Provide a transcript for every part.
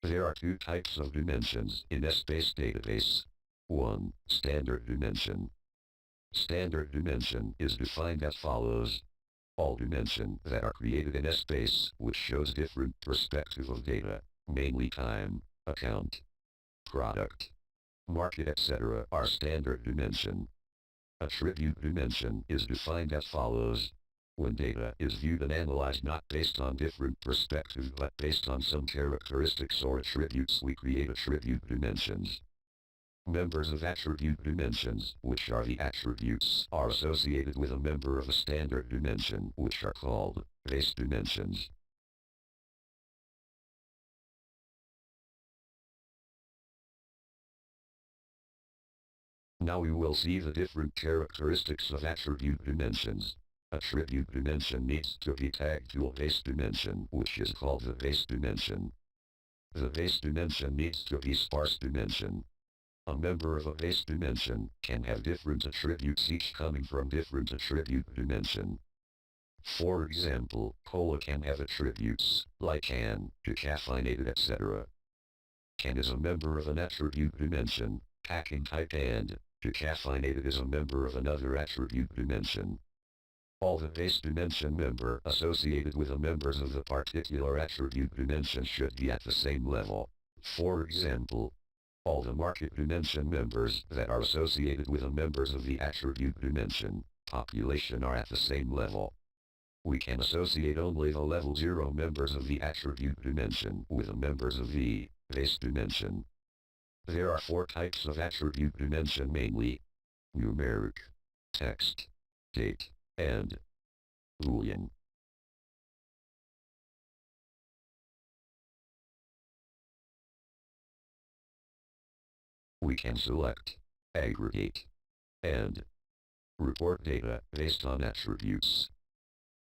There are two types of dimensions in Essbase database. 1. Standard dimension. Standard dimension is defined as follows. All dimensions that are created in Essbase which shows different perspective of data, namely time, account, product, market, etc. are standard dimension. Attribute dimension is defined as follows. When data is viewed and analyzed not based on different perspectives but based on some characteristics or attributes, we create attribute dimensions. Members of attribute dimensions, which are the attributes, are associated with a member of a standard dimension, which are called base dimensions. Now we will see the different characteristics of attribute dimensions. Attribute dimension needs to be tagged to a base dimension, which is called the base dimension. The base dimension needs to be sparse dimension. A member of a base dimension can have different attributes, each coming from different attribute dimension. For example, cola can have attributes like can, decaffeinated, etc. Can is a member of an attribute dimension. Packing type and decaffeinated is a member of another attribute dimension. All the base dimension member associated with the members of the particular attribute dimension should be at the same level. For example, all the market dimension members that are associated with the members of the attribute dimension population are at the same level. We can associate only the level 0 members of the attribute dimension with the members of the base dimension. There are 4 types of attribute dimension, mainly numeric, text, date, and Boolean. We can select, aggregate, and report data based on attributes.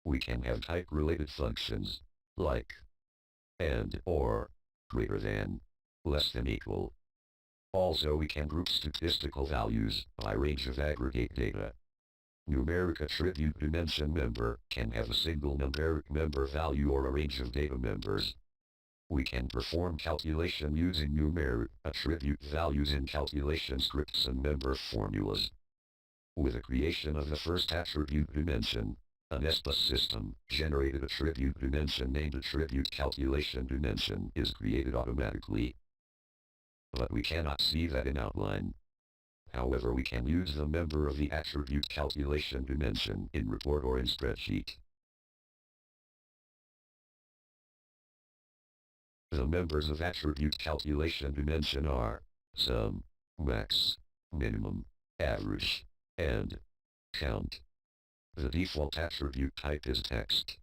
We can have type-related functions, like and, or, greater than, less than, equal. Also we can group statistical values by range of aggregate data. Numeric attribute dimension member can have a single numeric member value or a range of data members. We can perform calculation using numeric attribute values in calculation scripts and member formulas. With the creation of the first attribute dimension, an Essbase system generated attribute dimension named attribute calculation dimension is created automatically. But we cannot see that in outline. However, we can use the member of the attribute calculation dimension in report or in spreadsheet. The members of attribute calculation dimension are sum, max, minimum, average, and count. The default attribute type is text.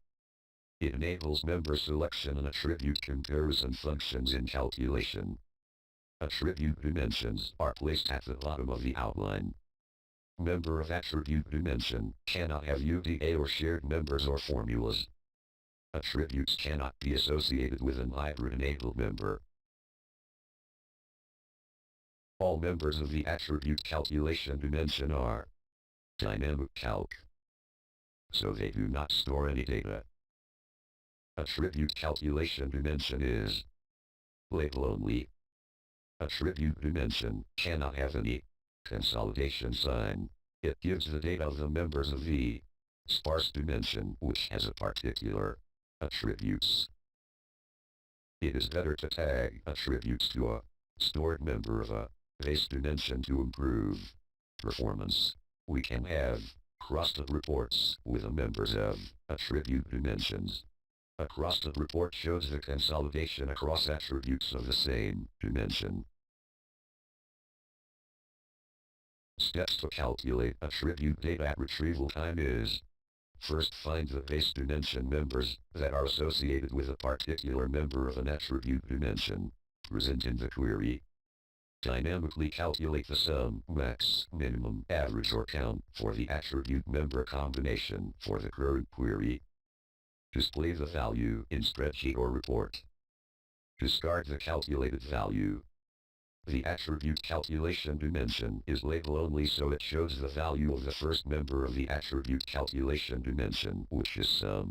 It enables member selection and attribute comparison functions in calculation. Attribute dimensions are placed at the bottom of the outline. Member of attribute dimension cannot have UDA or shared members or formulas. Attributes cannot be associated with an hybrid-enabled member. All members of the attribute calculation dimension are dynamic calc, so they do not store any data. Attribute calculation dimension is label only. Attribute dimension cannot have any consolidation sign. It gives the data of the members of the sparse dimension, which has a particular attributes. It is better to tag attributes to a stored member of a base dimension to improve performance. We can have crossed reports with the members of attribute dimensions. A crossed report shows the consolidation across attributes of the same dimension. Steps to calculate attribute data at retrieval time is: first, find the base dimension members that are associated with a particular member of an attribute dimension present in the query. Dynamically calculate the sum, max, minimum, average, or count for the attribute member combination for the current query. Display the value in spreadsheet or report. Discard the calculated value. The attribute calculation dimension is label only, so it shows the value of the first member of the attribute calculation dimension, which is sum.